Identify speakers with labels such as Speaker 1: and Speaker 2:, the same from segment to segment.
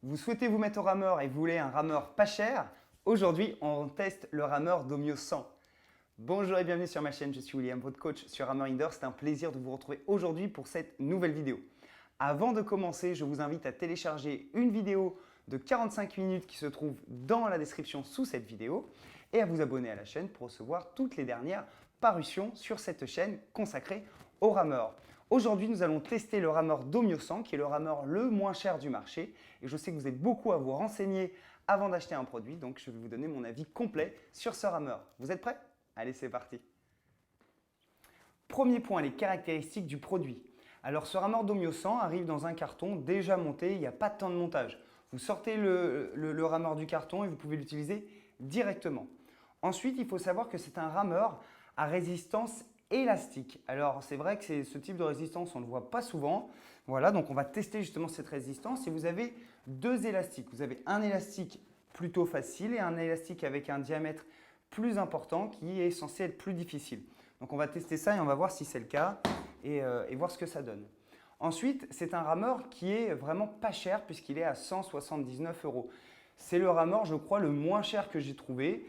Speaker 1: Vous souhaitez vous mettre au rameur et vous voulez un rameur pas cher? Aujourd'hui, on teste le rameur Domio 100. Bonjour et bienvenue sur ma chaîne, je suis William, votre coach sur Rameur Indoor. C'est un plaisir de vous retrouver aujourd'hui pour cette nouvelle vidéo. Avant de commencer, je vous invite à télécharger une vidéo de 45 minutes qui se trouve dans la description sous cette vidéo et à vous abonner à la chaîne pour recevoir toutes les dernières parutions sur cette chaîne consacrée au rameur. Aujourd'hui, nous allons tester le rameur Domio 100 qui est le rameur le moins cher du marché et je sais que vous êtes beaucoup à vous renseigner avant d'acheter un produit, donc je vais vous donner mon avis complet sur ce rameur. Vous êtes prêts? Allez, c'est parti. Premier point, les caractéristiques du produit. Alors ce rameur Domio 100 arrive dans un carton déjà monté, il n'y a pas de temps de montage. Vous sortez le rameur du carton et vous pouvez l'utiliser directement. Ensuite, il faut savoir que c'est un rameur à résistance élastique. Alors c'est vrai que ce type de résistance, on ne le voit pas souvent. Voilà, donc on va tester justement cette résistance et vous avez deux élastiques. Vous avez un élastique plutôt facile et un élastique avec un diamètre plus important qui est censé être plus difficile. Donc on va tester ça et on va voir si c'est le cas et voir ce que ça donne. Ensuite, c'est un rameur qui est vraiment pas cher puisqu'il est à 179 €. C'est le rameur, je crois, le moins cher que j'ai trouvé.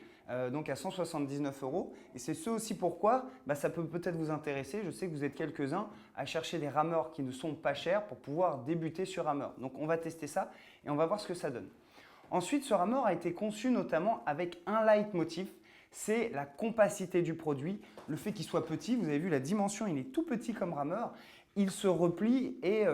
Speaker 1: Donc à 179 €. Et c'est ce aussi pourquoi ça peut peut-être vous intéresser. Je sais que vous êtes quelques-uns à chercher des rameurs qui ne sont pas chers pour pouvoir débuter sur rameur. Donc on va tester ça et on va voir ce que ça donne. Ensuite, ce rameur a été conçu notamment avec un leitmotiv. C'est la compacité du produit, le fait qu'il soit petit. Vous avez vu la dimension, il est tout petit comme rameur. Il se replie et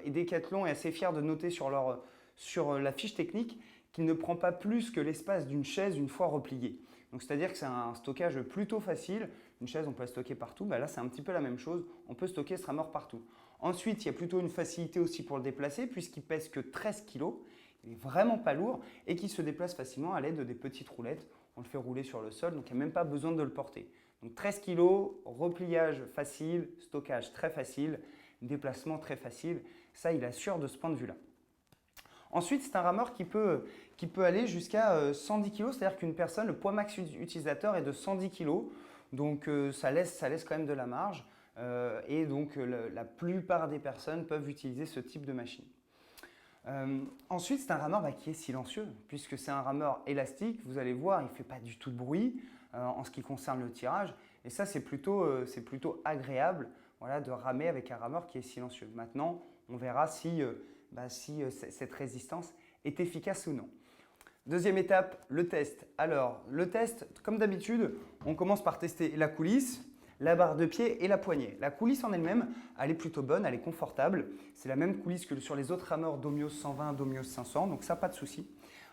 Speaker 1: Decathlon est assez fier de noter sur la fiche technique qu'il ne prend pas plus que l'espace d'une chaise une fois repliée. Donc c'est-à-dire que c'est un stockage plutôt facile. Une chaise, on peut la stocker partout. Là, c'est un petit peu la même chose. On peut stocker ce rameur partout. Ensuite, il y a plutôt une facilité aussi pour le déplacer puisqu'il pèse que 13 kg. Il n'est vraiment pas lourd et qui se déplace facilement à l'aide des petites roulettes. On le fait rouler sur le sol, donc il n'y a même pas besoin de le porter. Donc 13 kg, repliage facile, stockage très facile, déplacement très facile. Ça, il assure de ce point de vue-là. Ensuite, c'est un rameur qui peut aller jusqu'à 110 kg, c'est-à-dire qu'une personne, le poids max utilisateur est de 110 kg. Donc ça laisse quand même de la marge. Et donc la plupart des personnes peuvent utiliser ce type de machine. Ensuite, c'est un rameur qui est silencieux, puisque c'est un rameur élastique. Vous allez voir, il ne fait pas du tout de bruit en ce qui concerne le tirage. Et ça, c'est plutôt agréable de ramer avec un rameur qui est silencieux. Maintenant, on verra si cette résistance est efficace ou non. Deuxième étape, le test. Alors, le test, comme d'habitude, on commence par tester la coulisse, la barre de pied et la poignée. La coulisse en elle-même, elle est plutôt bonne, elle est confortable. C'est la même coulisse que sur les autres rameurs Domio 120, Domio 500, donc ça, pas de souci.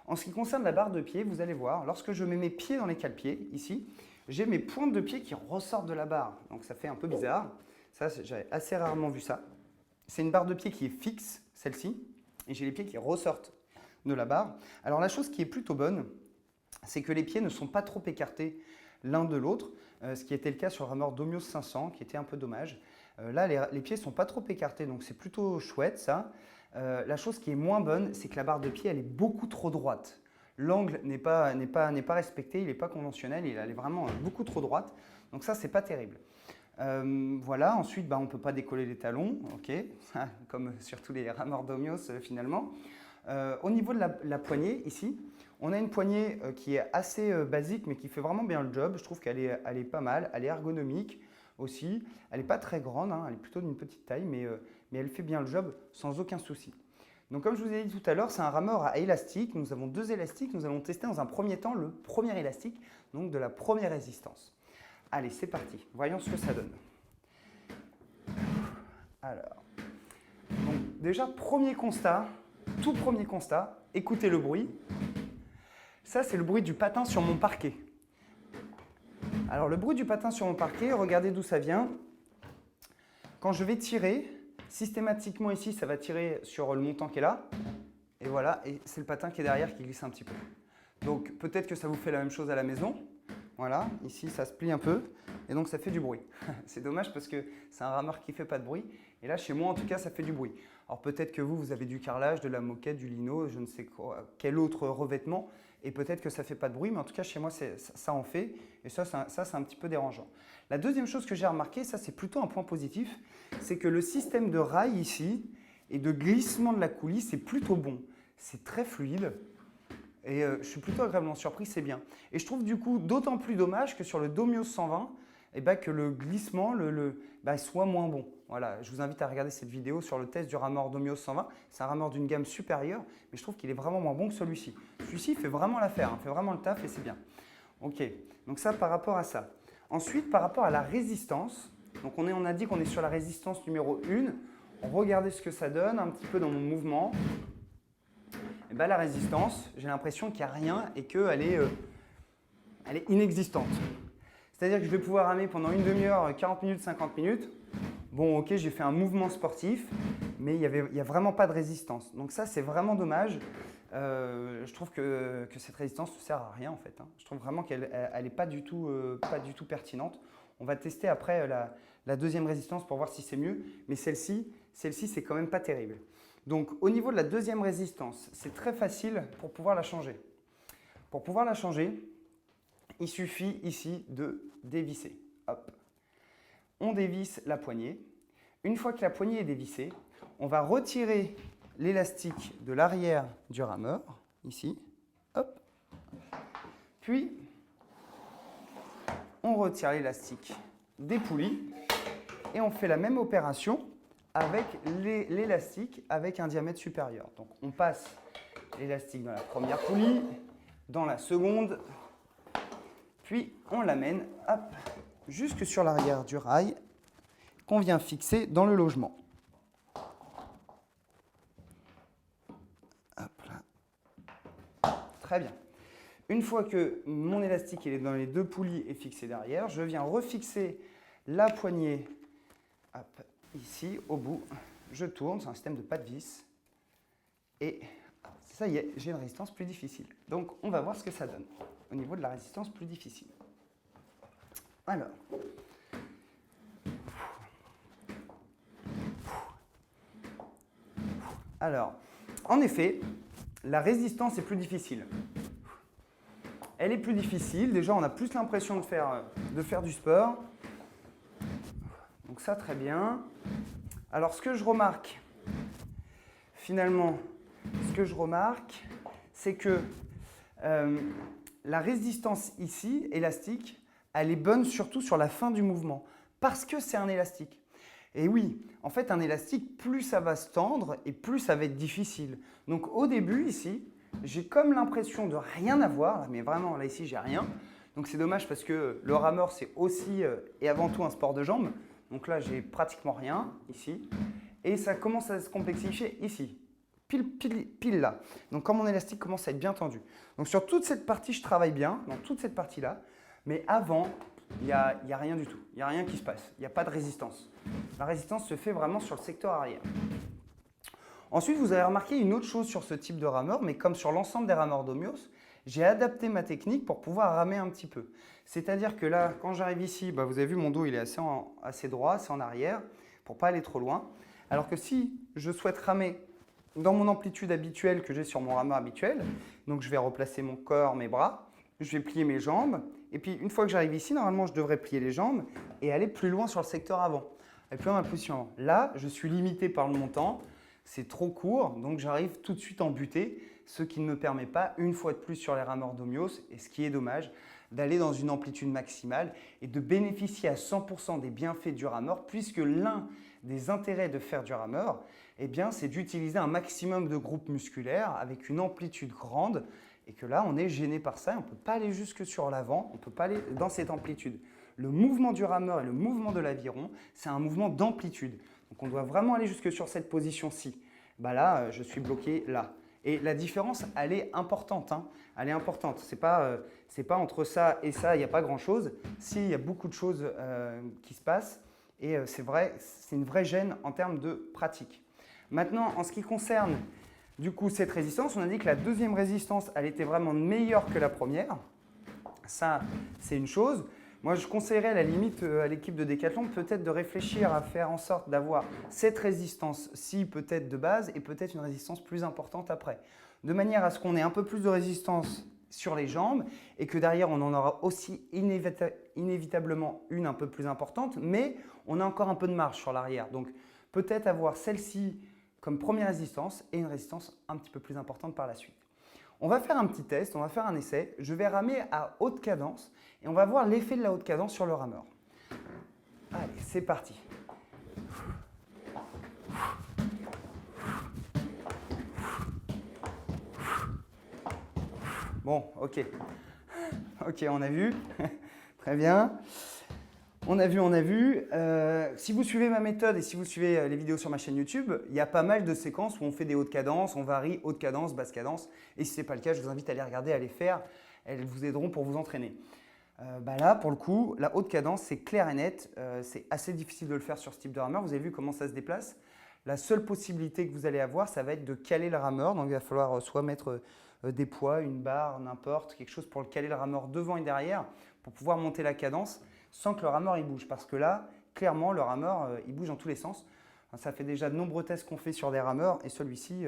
Speaker 1: En ce qui concerne la barre de pied, vous allez voir, lorsque je mets mes pieds dans les cale-pieds, ici, j'ai mes pointes de pied qui ressortent de la barre. Donc ça fait un peu bizarre. Ça, j'avais assez rarement vu ça. C'est une barre de pied qui est fixe, celle-ci, et j'ai les pieds qui ressortent de la barre. Alors la chose qui est plutôt bonne, c'est que les pieds ne sont pas trop écartés l'un de l'autre, ce qui était le cas sur le rameur Domio 500, qui était un peu dommage. Là, les pieds ne sont pas trop écartés, donc c'est plutôt chouette ça. La chose qui est moins bonne, c'est que la barre de pied, elle est beaucoup trop droite. L'angle n'est pas respecté, il n'est pas conventionnel, elle est vraiment beaucoup trop droite. Donc ça, c'est pas terrible. Voilà, ensuite, on ne peut pas décoller les talons, ok, comme sur tous les rameurs Domios finalement. Au niveau de la poignée, ici, on a une poignée qui est assez basique, mais qui fait vraiment bien le job. Je trouve qu'elle est pas mal, elle est ergonomique aussi. Elle n'est pas très grande, elle est plutôt d'une petite taille, mais elle fait bien le job sans aucun souci. Donc comme je vous ai dit tout à l'heure, c'est un rameur à élastique. Nous avons deux élastiques. Nous allons tester dans un premier temps le premier élastique, donc de la première résistance. Allez, c'est parti. Voyons ce que ça donne. Alors, donc déjà, tout premier constat, écoutez le bruit. Ça, c'est le bruit du patin sur mon parquet. Alors, le bruit du patin sur mon parquet, regardez d'où ça vient. Quand je vais tirer, systématiquement ici, ça va tirer sur le montant qui est là. Et voilà, et c'est le patin qui est derrière qui glisse un petit peu. Donc, peut-être que ça vous fait la même chose à la maison. Voilà, ici, ça se plie un peu et donc ça fait du bruit. C'est dommage parce que c'est un rameur qui ne fait pas de bruit. Et là, chez moi, en tout cas, ça fait du bruit. Alors peut-être que vous avez du carrelage, de la moquette, du lino, je ne sais quoi, quel autre revêtement. Et peut-être que ça ne fait pas de bruit, mais en tout cas, chez moi, ça en fait. Et ça, c'est un petit peu dérangeant. La deuxième chose que j'ai remarqué, ça, c'est plutôt un point positif, c'est que le système de rail ici et de glissement de la coulisse est plutôt bon. c'est très fluide. Et je suis plutôt agréablement surpris, c'est bien. Et je trouve du coup d'autant plus dommage que sur le Domios 120, que le glissement soit moins bon. Voilà, je vous invite à regarder cette vidéo sur le test du rameur Domios 120. C'est un rameur d'une gamme supérieure, mais je trouve qu'il est vraiment moins bon que celui-ci. Celui-ci fait vraiment l'affaire, fait vraiment le taf et c'est bien. Ok, donc ça par rapport à ça. Ensuite, par rapport à la résistance, donc on a dit qu'on est sur la résistance numéro 1. Regardez ce que ça donne un petit peu dans mon mouvement. La résistance, j'ai l'impression qu'il n'y a rien et qu'elle est inexistante. C'est-à-dire que je vais pouvoir ramer pendant une demi-heure, 40 minutes, 50 minutes. Bon, ok, j'ai fait un mouvement sportif, mais il n'y a vraiment pas de résistance. Donc ça, c'est vraiment dommage. Je trouve que cette résistance ne sert à rien en fait. Je trouve vraiment qu'elle n'est pas du tout pertinente. On va tester après la deuxième résistance pour voir si c'est mieux. Mais celle-ci, c'est quand même pas terrible. Donc au niveau de la deuxième résistance, c'est très facile pour pouvoir la changer. Pour pouvoir la changer, il suffit ici de dévisser. Hop. On dévisse la poignée. Une fois que la poignée est dévissée, on va retirer l'élastique de l'arrière du rameur, ici. Hop. Puis, on retire l'élastique des poulies et on fait la même opération avec l'élastique avec un diamètre supérieur. Donc, on passe l'élastique dans la première poulie, dans la seconde, puis on l'amène jusque sur l'arrière du rail qu'on vient fixer dans le logement. Hop là. Très bien. Une fois que mon élastique est dans les deux poulies et fixé derrière, je viens refixer la poignée ici au bout. Je tourne, c'est un système de pas de vis. Et ça y est, j'ai une résistance plus difficile. Donc on va voir ce que ça donne au niveau de la résistance plus difficile. Alors, en effet, la résistance est plus difficile. Elle est plus difficile. Déjà, on a plus l'impression de faire du sport. Donc ça, très bien. Alors, ce que je remarque, finalement, c'est que la résistance ici, élastique, elle est bonne surtout sur la fin du mouvement, parce que c'est un élastique. Et oui, en fait, un élastique, plus ça va se tendre et plus ça va être difficile. Donc au début, ici, j'ai comme l'impression de rien avoir, mais vraiment, là, ici, j'ai rien. Donc c'est dommage parce que le rameur, c'est aussi et avant tout un sport de jambes. Donc là, j'ai pratiquement rien, ici. Et ça commence à se complexifier ici, pile là. Donc quand mon élastique commence à être bien tendu. Donc sur toute cette partie, je travaille bien, dans toute cette partie-là. Mais avant, il n'y a rien du tout. Il n'y a rien qui se passe. Il n'y a pas de résistance. La résistance se fait vraiment sur le secteur arrière. Ensuite, vous avez remarqué une autre chose sur ce type de rameur, mais comme sur l'ensemble des rameurs Domios, j'ai adapté ma technique pour pouvoir ramer un petit peu. C'est-à-dire que là, quand j'arrive ici, vous avez vu mon dos, il est assez droit, assez en arrière, pour ne pas aller trop loin. Alors que si je souhaite ramer dans mon amplitude habituelle que j'ai sur mon rameur habituel, donc je vais replacer mon corps, mes bras, je vais plier mes jambes, et puis une fois que j'arrive ici, normalement je devrais plier les jambes et aller plus loin sur le secteur avant, aller plus loin dans la position avant. Là, je suis limité par le montant, c'est trop court, donc j'arrive tout de suite en butée, ce qui ne me permet pas, une fois de plus sur les rameurs Domios, et ce qui est dommage, d'aller dans une amplitude maximale et de bénéficier à 100% des bienfaits du rameur, puisque l'un des intérêts de faire du rameur, c'est d'utiliser un maximum de groupes musculaires avec une amplitude grande, et que là, on est gêné par ça, et on ne peut pas aller jusque sur l'avant, on ne peut pas aller dans cette amplitude. Le mouvement du rameur et le mouvement de l'aviron, c'est un mouvement d'amplitude. Donc on doit vraiment aller jusque sur cette position-ci. Là, je suis bloqué là. Et la différence, elle est importante. Elle est importante. C'est pas entre ça et ça, il n'y a pas grand-chose. Si, il y a beaucoup de choses qui se passent. Et c'est vrai, c'est une vraie gêne en termes de pratique. Maintenant, en ce qui concerne du coup cette résistance, on a dit que la deuxième résistance, elle était vraiment meilleure que la première. Ça, c'est une chose. Moi, je conseillerais à la limite à l'équipe de Decathlon peut-être de réfléchir à faire en sorte d'avoir cette résistance-ci peut-être de base et peut-être une résistance plus importante après. De manière à ce qu'on ait un peu plus de résistance sur les jambes et que derrière, on en aura aussi inévitablement une un peu plus importante, mais on a encore un peu de marge sur l'arrière. Donc, peut-être avoir celle-ci comme première résistance et une résistance un petit peu plus importante par la suite. On va faire un petit test, on va faire un essai. Je vais ramer à haute cadence et on va voir l'effet de la haute cadence sur le rameur. Allez, c'est parti. Bon, ok. Ok, on a vu. Très bien. On a vu. Si vous suivez ma méthode et si vous suivez les vidéos sur ma chaîne YouTube, il y a pas mal de séquences où on fait des hautes cadences, on varie haute cadence, basse cadence. Et si ce n'est pas le cas, je vous invite à les regarder, à les faire. Elles vous aideront pour vous entraîner. Là, pour le coup, la haute cadence, c'est clair et net. C'est assez difficile de le faire sur ce type de rameur. Vous avez vu comment ça se déplace. La seule possibilité que vous allez avoir, ça va être de caler le rameur. Donc, il va falloir soit mettre des poids, une barre, n'importe, quelque chose pour le caler le rameur devant et derrière pour pouvoir monter la cadence sans que le rameur il bouge. Parce que là, clairement, le rameur, il bouge dans tous les sens. Ça fait déjà de nombreux tests qu'on fait sur des rameurs et celui-ci,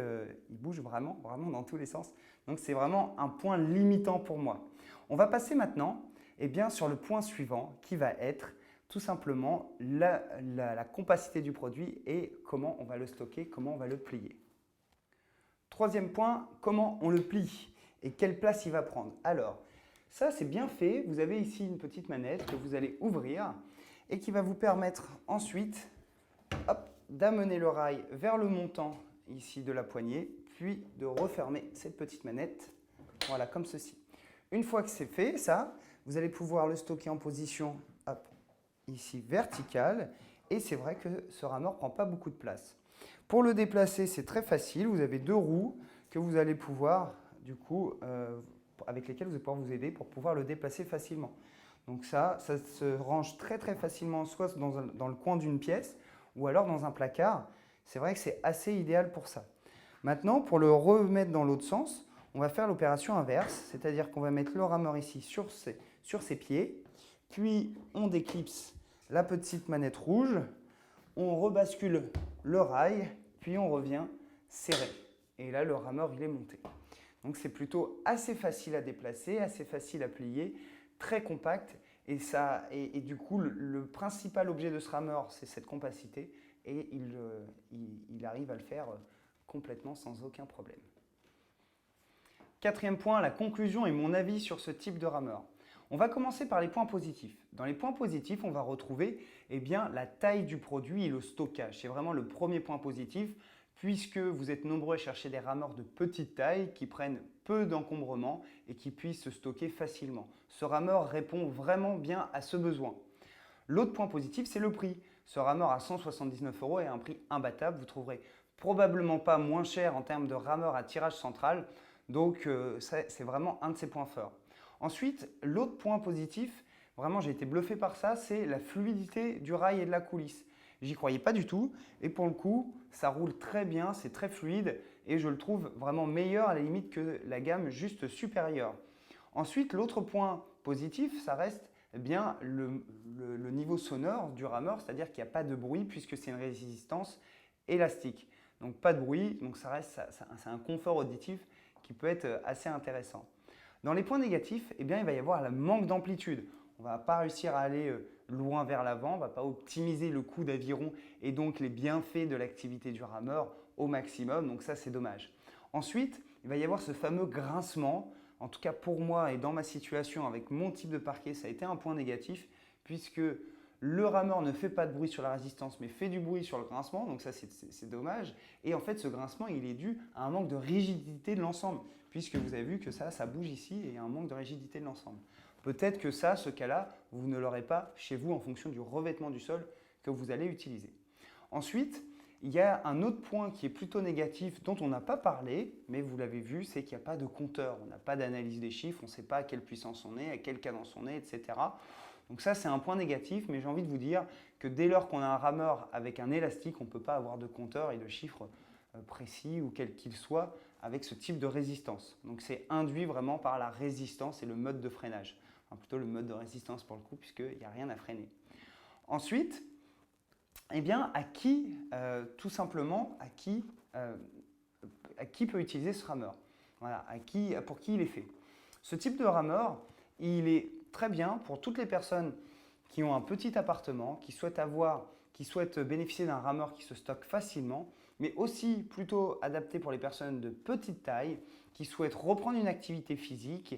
Speaker 1: il bouge vraiment dans tous les sens. Donc, c'est vraiment un point limitant pour moi. On va passer maintenant sur le point suivant qui va être tout simplement la compacité du produit et comment on va le stocker, comment on va le plier. Troisième point, comment on le plie et quelle place il va prendre. Alors, ça c'est bien fait. Vous avez ici une petite manette que vous allez ouvrir et qui va vous permettre ensuite d'amener le rail vers le montant ici de la poignée, puis de refermer cette petite manette, voilà, comme ceci. Une fois que c'est fait, ça, vous allez pouvoir le stocker en position ici verticale et c'est vrai que ce rameur ne prend pas beaucoup de place. Pour le déplacer, c'est très facile. Vous avez deux roues que vous allez pouvoir, du coup, avec lesquelles vous allez pouvoir vous aider pour pouvoir le déplacer facilement. Donc ça se range très facilement, soit dans le coin d'une pièce ou alors dans un placard. C'est vrai que c'est assez idéal pour ça. Maintenant, pour le remettre dans l'autre sens, on va faire l'opération inverse, c'est-à-dire qu'on va mettre le rameur ici sur ses pieds, puis on déclipse la petite manette rouge, on rebascule le rail, puis on revient serrer. Et là, le rameur, il est monté. Donc, c'est plutôt assez facile à déplacer, assez facile à plier, très compact. Et du coup, le principal objet de ce rameur, c'est cette compacité. Et il arrive à le faire complètement sans aucun problème. Quatrième point, la conclusion et mon avis sur ce type de rameur. On va commencer par les points positifs. Dans les points positifs, on va retrouver la taille du produit et le stockage. C'est vraiment le premier point positif puisque vous êtes nombreux à chercher des rameurs de petite taille qui prennent peu d'encombrement et qui puissent se stocker facilement. Ce rameur répond vraiment bien à ce besoin. L'autre point positif, c'est le prix. Ce rameur à 179 € est un prix imbattable. Vous ne trouverez probablement pas moins cher en termes de rameur à tirage central. Donc, c'est vraiment un de ses points forts. Ensuite, l'autre point positif, vraiment j'ai été bluffé par ça, c'est la fluidité du rail et de la coulisse. J'y croyais pas du tout et pour le coup, ça roule très bien, c'est très fluide et je le trouve vraiment meilleur à la limite que la gamme juste supérieure. Ensuite, l'autre point positif, ça reste le niveau sonore du rameur, c'est-à-dire qu'il n'y a pas de bruit puisque c'est une résistance élastique. Donc pas de bruit, donc c'est un confort auditif qui peut être assez intéressant. Dans les points négatifs, il va y avoir le manque d'amplitude. On ne va pas réussir à aller loin vers l'avant, on ne va pas optimiser le coût d'aviron et donc les bienfaits de l'activité du rameur au maximum, donc ça c'est dommage. Ensuite, il va y avoir ce fameux grincement, en tout cas pour moi et dans ma situation avec mon type de parquet, ça a été un point négatif puisque le rameur ne fait pas de bruit sur la résistance mais fait du bruit sur le grincement, donc ça c'est dommage. Et en fait ce grincement il est dû à un manque de rigidité de l'ensemble puisque vous avez vu que ça bouge ici et il y a un manque de rigidité de l'ensemble. Peut-être que ce cas-là, vous ne l'aurez pas chez vous en fonction du revêtement du sol que vous allez utiliser. Ensuite, il y a un autre point qui est plutôt négatif dont on n'a pas parlé, mais vous l'avez vu, c'est qu'il n'y a pas de compteur. On n'a pas d'analyse des chiffres, on ne sait pas à quelle puissance on est, à quelle cadence on est, etc. Donc ça, c'est un point négatif, mais j'ai envie de vous dire que dès lors qu'on a un rameur avec un élastique, on ne peut pas avoir de compteur et de chiffres précis ou quel qu'il soit avec ce type de résistance. Donc c'est induit vraiment par la résistance et le mode de freinage. Enfin, plutôt le mode de résistance pour le coup, puisqu'il n'y a rien à freiner. Ensuite, tout simplement, à qui peut utiliser ce rameur? Voilà, pour qui il est fait. Ce type de rameur, il est très bien pour toutes les personnes qui ont un petit appartement, qui souhaitent bénéficier d'un rameur qui se stocke facilement, mais aussi plutôt adapté pour les personnes de petite taille qui souhaitent reprendre une activité physique,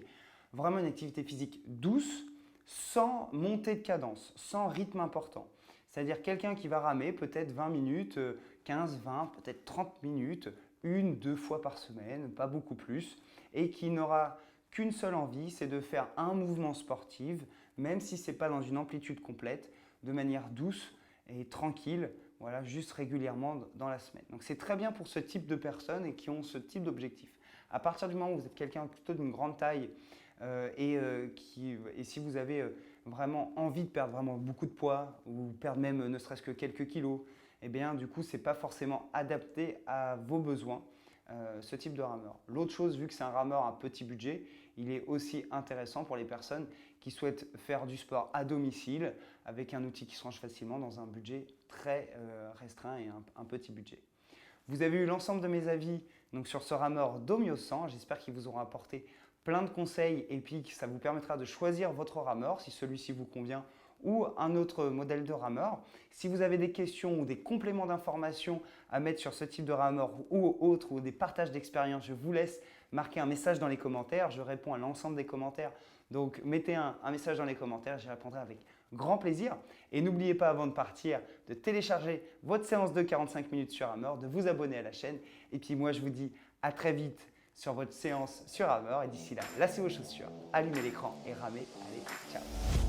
Speaker 1: vraiment une activité physique douce, sans montée de cadence, sans rythme important. C'est-à-dire quelqu'un qui va ramer peut-être 20 minutes, 15, 20, peut-être 30 minutes, une, deux fois par semaine, pas beaucoup plus, et qui n'aura qu'une seule envie, c'est de faire un mouvement sportif, même si ce n'est pas dans une amplitude complète, de manière douce et tranquille, voilà, juste régulièrement dans la semaine. Donc c'est très bien pour ce type de personnes et qui ont ce type d'objectif. À partir du moment où vous êtes quelqu'un plutôt d'une grande taille et si vous avez vraiment envie de perdre vraiment beaucoup de poids ou perdre même ne serait-ce que quelques kilos, eh bien du coup ce n'est pas forcément adapté à vos besoins. Ce type de rameur. L'autre chose, vu que c'est un rameur à petit budget, il est aussi intéressant pour les personnes qui souhaitent faire du sport à domicile avec un outil qui se range facilement dans un budget très restreint et un petit budget. Vous avez eu l'ensemble de mes avis donc, sur ce rameur Domio 100. J'espère qu'ils vous auront apporté plein de conseils et puis que ça vous permettra de choisir votre rameur si celui-ci vous convient ou un autre modèle de rameur. Si vous avez des questions ou des compléments d'informations à mettre sur ce type de rameur ou autre ou des partages d'expérience, je vous laisse marquer un message dans les commentaires. Je réponds à l'ensemble des commentaires. Donc mettez un message dans les commentaires, j'y répondrai avec grand plaisir. Et n'oubliez pas avant de partir de télécharger votre séance de 45 minutes sur Hammer, de vous abonner à la chaîne. Et puis moi je vous dis à très vite sur votre séance sur Hammer. Et d'ici là, lacez vos chaussures, allumez l'écran et ramez. Allez, ciao!